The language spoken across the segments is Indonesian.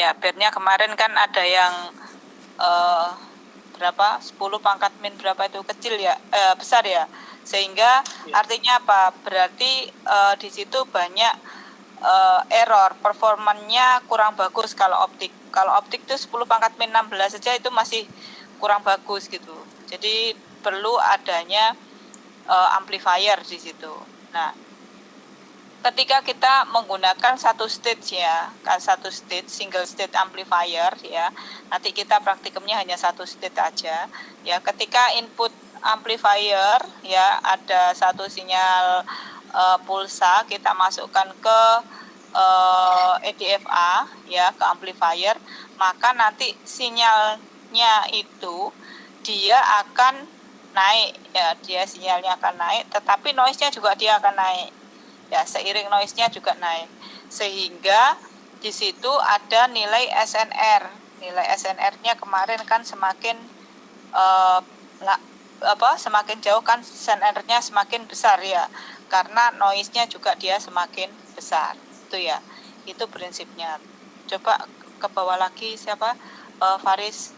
Ya, bandnya kemarin kan ada yang berapa? 10 pangkat min berapa itu kecil ya, besar ya. Sehingga artinya apa? Berarti di situ banyak error, performanya kurang bagus kalau optik. Kalau optik itu 10 pangkat min 16 saja itu masih kurang bagus gitu. Jadi perlu adanya amplifier di situ. Nah, ketika kita menggunakan satu stage ya, satu stage single stage amplifier ya, nanti kita praktikumnya hanya satu stage aja ya. Ketika input amplifier ya ada satu sinyal pulsa, kita masukkan ke EDFA ya, ke amplifier, maka nanti sinyalnya itu dia akan naik ya, dia sinyalnya akan naik, tetapi noise-nya juga dia akan naik. Ya, seiring noise-nya juga naik. Sehingga di situ ada nilai SNR. Nilai SNR-nya kemarin kan semakin semakin jauh kan SNR-nya semakin besar ya. Karena noise-nya juga dia semakin besar. Itu ya. Itu prinsipnya. Coba ke bawah lagi siapa? Faris.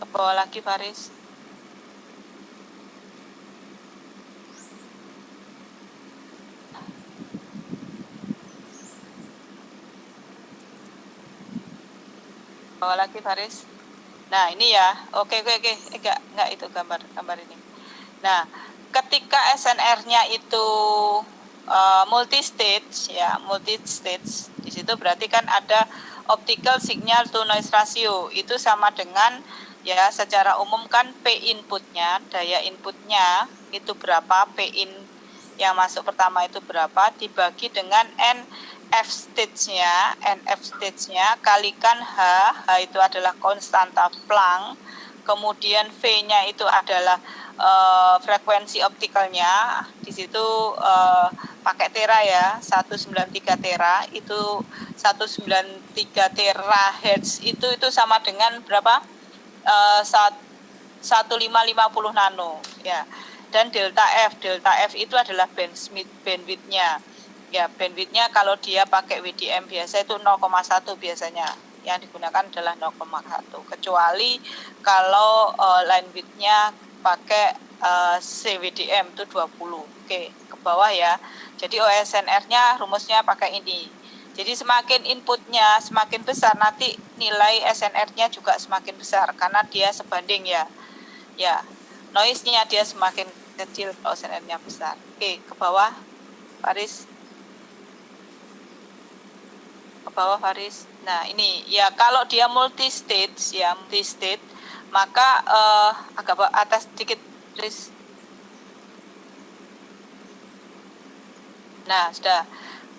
Ke bawah lagi Faris. Bawa lagi Faris. Nah ini ya, oke, enggak itu gambar ini. Nah, ketika SNR-nya itu multi stage ya, multi stage, di situ berarti kan ada optical signal to noise ratio, itu sama dengan ya secara umum kan P inputnya, daya inputnya itu berapa, P in yang masuk pertama itu berapa, dibagi dengan NF stage-nya kalikan H itu adalah konstanta Planck, kemudian V-nya itu adalah frekuensi optikalnya, di situ pakai tera ya, 193 tera, itu 193 terahertz itu sama dengan berapa? 1550 nano ya. Dan delta F itu adalah bandwidth-nya. Ya, bandwidth-nya kalau dia pakai WDM biasa itu 0,1 biasanya. Yang digunakan adalah 0,1. Kecuali kalau line width-nya pakai CWDM itu 20. Oke, ke bawah ya. Jadi OSNR-nya rumusnya pakai ini. Jadi semakin inputnya semakin besar, nanti nilai SNR-nya juga semakin besar karena dia sebanding ya. Ya, noise-nya dia semakin kecil kalau SNR-nya besar. Oke, ke bawah Faris. Ke bawah Faris. Nah, ini ya kalau dia multi stage ya, multi stage, maka agak atas sedikit Faris. Nah, sudah.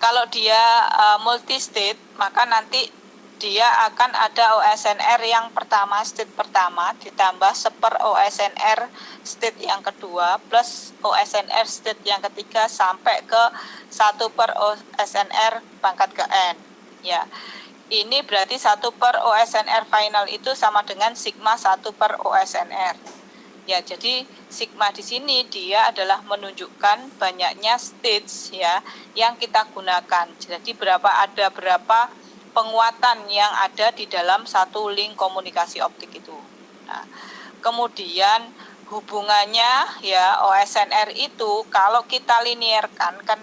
Kalau dia multi state, maka nanti dia akan ada OSNR yang pertama, state pertama, ditambah seper OSNR state yang kedua, plus OSNR state yang ketiga, sampai ke 1 per OSNR pangkat ke N. Ya, ini berarti 1 per OSNR final itu sama dengan sigma 1 per OSNR. Ya, jadi sigma di sini dia adalah menunjukkan banyaknya stage ya yang kita gunakan. Jadi ada berapa penguatan yang ada di dalam satu link komunikasi optik itu. Nah, kemudian hubungannya ya OSNR itu kalau kita linearkan kan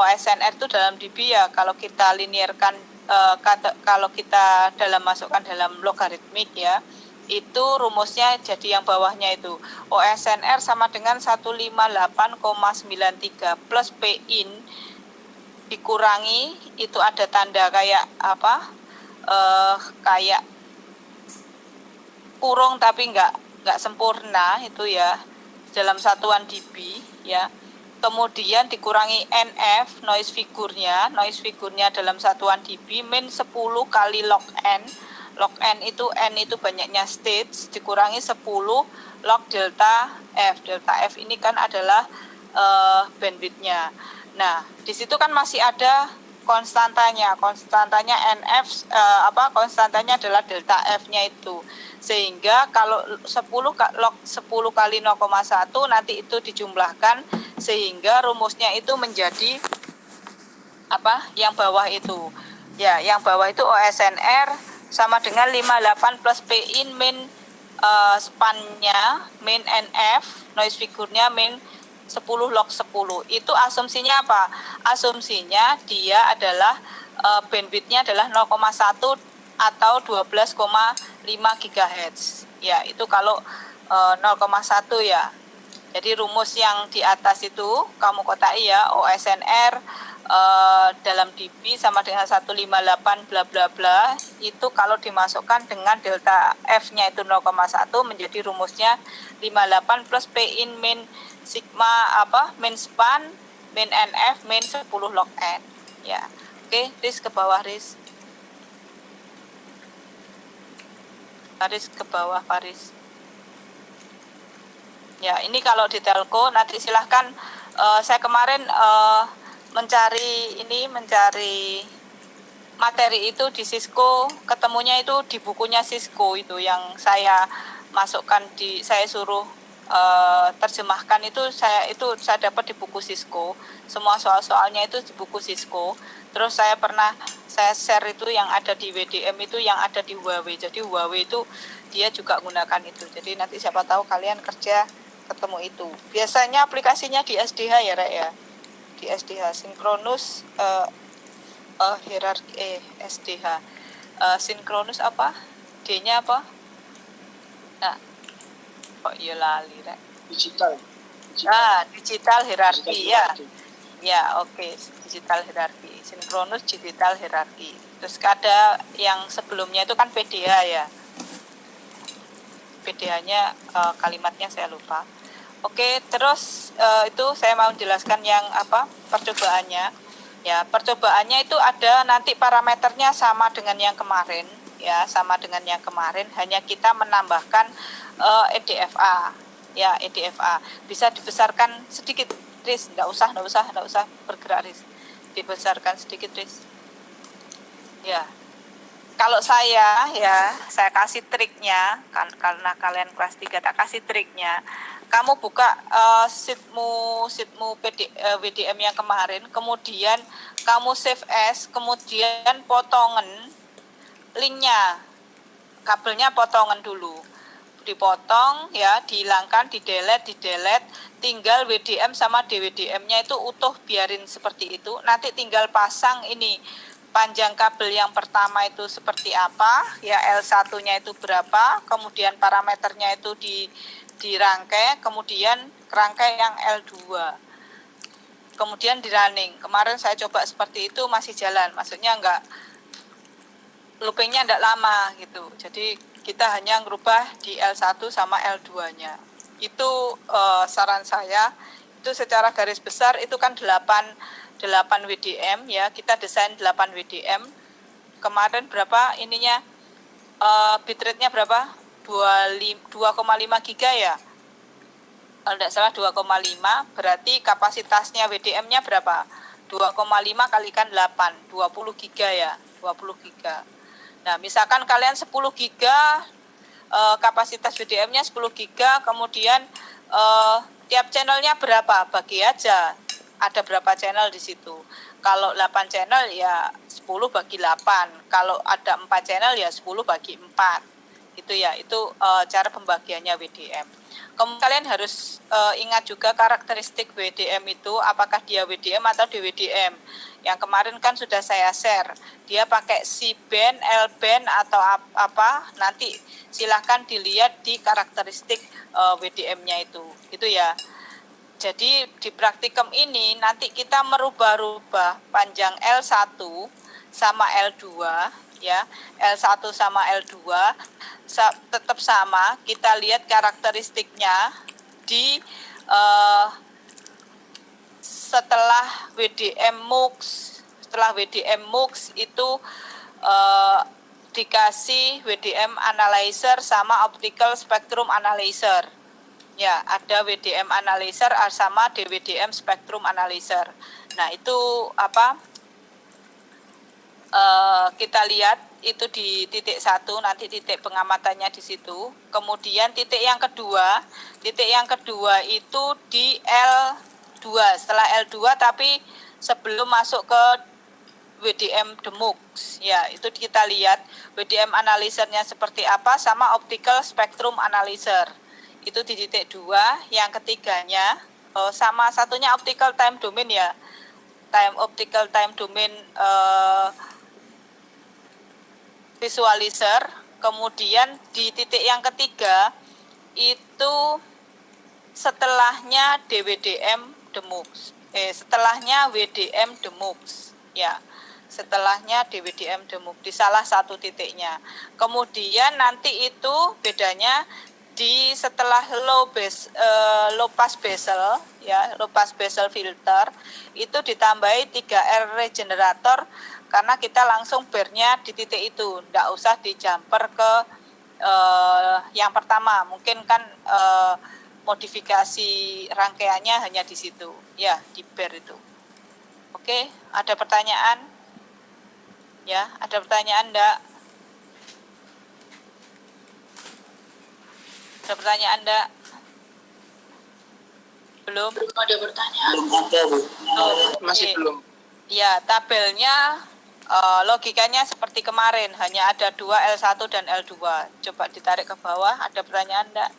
OSNR itu dalam dB ya, kalau kita linearkan kalau kita masukkan dalam logaritmik ya, itu rumusnya jadi yang bawahnya itu OSNR sama dengan 158,93 plus P in dikurangi itu ada tanda kayak kayak kurung tapi nggak sempurna itu ya dalam satuan dB ya. Kemudian dikurangi NF noise figure-nya dalam satuan dB min 10 kali log N. Log N itu banyaknya stage dikurangi 10 log delta F. Delta F ini kan adalah bandwidth-nya. Nah, di situ kan masih ada konstantanya NF konstantanya adalah delta F-nya itu. Sehingga kalau 10 log 10 kali 0,1 nanti itu dijumlahkan sehingga rumusnya itu menjadi yang bawah itu. Ya, yang bawah itu OSNR sama dengan 58 plus Pin min span-nya, min NF, noise figure-nya min 10 log 10. Itu asumsinya apa? Asumsinya dia adalah bandwidth-nya adalah 0,1 atau 12,5 GHz. Ya, itu kalau 0,1 ya. Jadi rumus yang di atas itu kamu kotai ya, OSNR dalam dB sama dengan 158 bla bla bla. Itu kalau dimasukkan dengan delta F-nya itu 0,1 menjadi rumusnya 58 plus Pin min sigma min span min NF min 10 log N. Ya. Oke, Riz ke bawah, Riz. Paris ke bawah, Paris. Ya, ini kalau di telco nanti silahkan saya kemarin mencari materi itu di Cisco, ketemunya itu di bukunya Cisco itu yang saya masukkan saya suruh terjemahkan itu saya dapat di buku Cisco. Semua soal-soalnya itu di buku Cisco. Terus saya share itu yang ada di WDM itu yang ada di Huawei. Jadi Huawei itu dia juga gunakan itu. Jadi nanti siapa tahu kalian kerja ketemu itu. Biasanya aplikasinya di SDH ya, Rek ya. Di SDH sinkronus hierarki SDH. Sinkronus apa? D-nya apa? Nah, kok iya lali, Rek. Digital hierarki ya. Ya, oke. Digital hierarki. Sinkronus digital hierarki. Terus ada yang sebelumnya itu kan PDH ya. PDH-nya kalimatnya saya lupa. Oke, terus itu saya mau jelaskan yang percobaannya. Ya, percobaannya itu ada nanti parameternya sama dengan yang kemarin, ya, sama dengan yang kemarin, hanya kita menambahkan EDFA. Ya, EDFA. Bisa dibesarkan sedikit, Riz. Enggak usah bergerak, Riz. Dibesarkan sedikit, Riz. Ya. Kalau saya kasih triknya, kan karena kalian kelas 3 tak kasih triknya. Kamu buka sheetmu WDM yang kemarin, kemudian kamu save as, kemudian potongan linknya, kabelnya potongan dulu, dipotong ya, dihilangkan, di delete, tinggal WDM sama DWDM-nya itu utuh, biarin seperti itu. Nanti tinggal pasang ini panjang kabel yang pertama itu seperti apa, ya L1-nya itu berapa, kemudian parameternya itu dirangkai, kemudian kerangkai yang L2. Kemudian di running. Kemarin saya coba seperti itu masih jalan, maksudnya enggak loopingnya enggak lama gitu. Jadi kita hanya merubah di L1 sama L2-nya. Itu saran saya. Itu secara garis besar itu kan 8 WDM ya, kita desain 8 WDM. Kemarin berapa ininya, bitrate-nya berapa? 2,5 giga ya. Kalau tidak salah 2,5, berarti kapasitasnya WDM-nya berapa? 2,5 kalikan 8, 20 giga ya, 20 giga. Nah, misalkan kalian 10 giga, kapasitas WDM-nya 10 giga, kemudian tiap channelnya berapa? Bagi aja. Ada berapa channel di situ. Kalau 8 channel ya 10 bagi 8. Kalau ada 4 channel ya 10 bagi 4. Itu ya, itu cara pembagiannya WDM. Kemudian kalian harus ingat juga karakteristik WDM itu, apakah dia WDM atau DWDM. Yang kemarin kan sudah saya share. Dia pakai C-band, L-band atau apa, nanti silahkan dilihat di karakteristik WDM-nya itu. Itu ya. Jadi di praktikum ini nanti kita merubah-rubah panjang L1 sama L2 ya. L1 sama L2 tetap sama, kita lihat karakteristiknya di setelah WDM MUX itu dikasih WDM analyzer sama optical spectrum analyzer. Ya, ada WDM analyzer sama DWDM spectrum analyzer. Nah, itu kita lihat itu di titik 1, nanti titik pengamatannya di situ. Kemudian titik yang kedua itu di L2, setelah L2 tapi sebelum masuk ke WDM DEMUX. Ya, itu kita lihat WDM analyzer-nya seperti apa sama optical spectrum analyzer. Itu di titik 2. Yang ketiganya sama satunya optical time domain ya. Optical time domain visualizer. Kemudian di titik yang ketiga itu setelahnya DWDM DEMUX. Setelahnya WDM DEMUX. Ya. Setelahnya DWDM DEMUX di salah satu titiknya. Kemudian nanti itu bedanya di setelah low pass bezel ya, low pass bezel filter itu ditambahi 3R regenerator karena kita langsung bare-nya di titik itu, enggak usah dijumper ke yang pertama. Mungkin kan modifikasi rangkaiannya hanya di situ ya, di bare itu. Oke, ada pertanyaan? Ya, ada pertanyaan enggak? Ada pertanyaan enggak? Belum? Belum ada pertanyaan. Belum ada, Bu. Masih belum. Ya, tabelnya logikanya seperti kemarin, hanya ada 2 L1 dan L2. Coba ditarik ke bawah, ada pertanyaan enggak?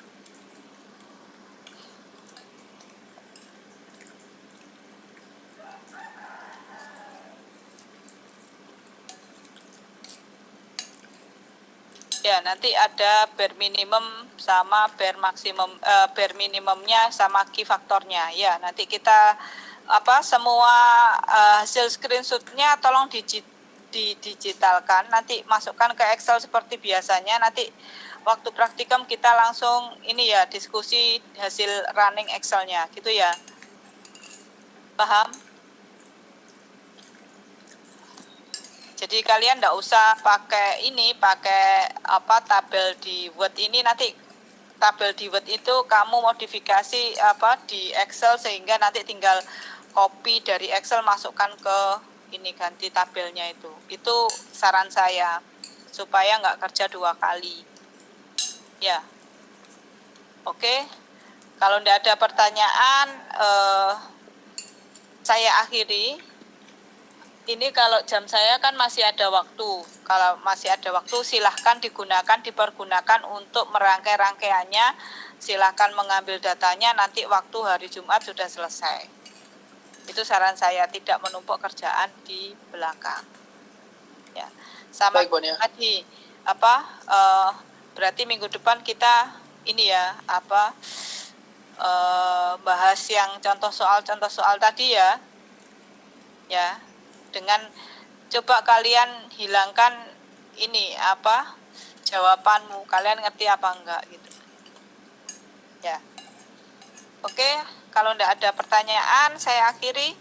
Ya, nanti ada bare minimum sama bare maksimum, bare minimumnya sama key faktornya. Ya, nanti kita semua hasil screenshotnya tolong didigitalkan, nanti masukkan ke Excel seperti biasanya. Nanti waktu praktikum kita langsung ini ya, diskusi hasil running Excelnya, gitu ya. Paham? Jadi kalian enggak usah pakai tabel di Word ini. Nanti tabel di Word itu kamu modifikasi di Excel sehingga nanti tinggal copy dari Excel masukkan ke ini, ganti tabelnya itu. Itu saran saya supaya enggak kerja 2 kali. Ya. Oke. Kalau enggak ada pertanyaan saya akhiri. Ini kalau jam saya kan masih ada waktu. Kalau masih ada waktu silahkan dipergunakan untuk merangkai rangkaiannya. Silahkan mengambil datanya, nanti waktu hari Jumat sudah selesai. Itu saran saya, tidak menumpuk kerjaan di belakang. Ya. Sama tadi berarti minggu depan kita ini ya bahas yang contoh soal tadi ya. Ya. Dengan coba kalian hilangkan ini jawabanmu, kalian ngerti apa enggak gitu ya. Oke, kalau enggak ada pertanyaan saya akhiri.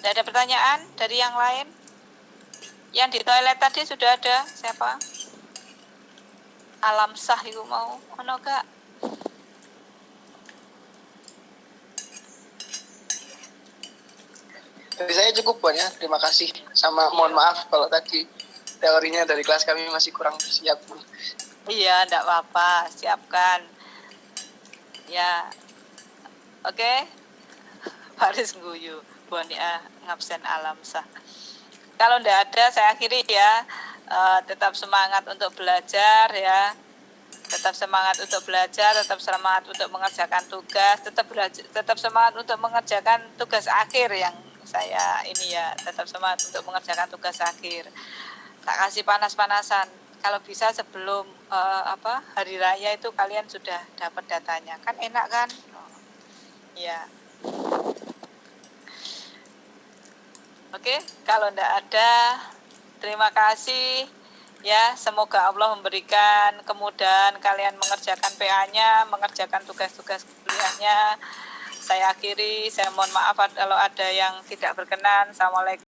Enggak ada pertanyaan dari yang lain? Yang di toilet tadi sudah ada siapa? Alam sah itu mau ono gak? Dari saya cukup buat ya, terima kasih. Sama mohon maaf kalau tadi teorinya dari kelas kami masih kurang siap. Iya, enggak apa-apa, siapkan. Ya, oke. Baris guyu, Bonia ngabsen alam sah. Kalau enggak ada, saya akhiri ya. Tetap semangat untuk belajar ya. Tetap semangat untuk belajar, tetap semangat untuk mengerjakan tugas, tetap semangat untuk mengerjakan tugas akhir yang saya ini ya, tetap semangat untuk mengerjakan tugas akhir. Tak kasih panas-panasan. Kalau bisa sebelum hari raya itu kalian sudah dapat datanya, kan enak kan? Ya. Oke, kalau enggak ada, terima kasih. Ya, semoga Allah memberikan kemudahan kalian mengerjakan PA-nya, mengerjakan tugas-tugas kuliahnya. Saya akhiri, saya mohon maaf kalau ada yang tidak berkenan. Assalamualaikum.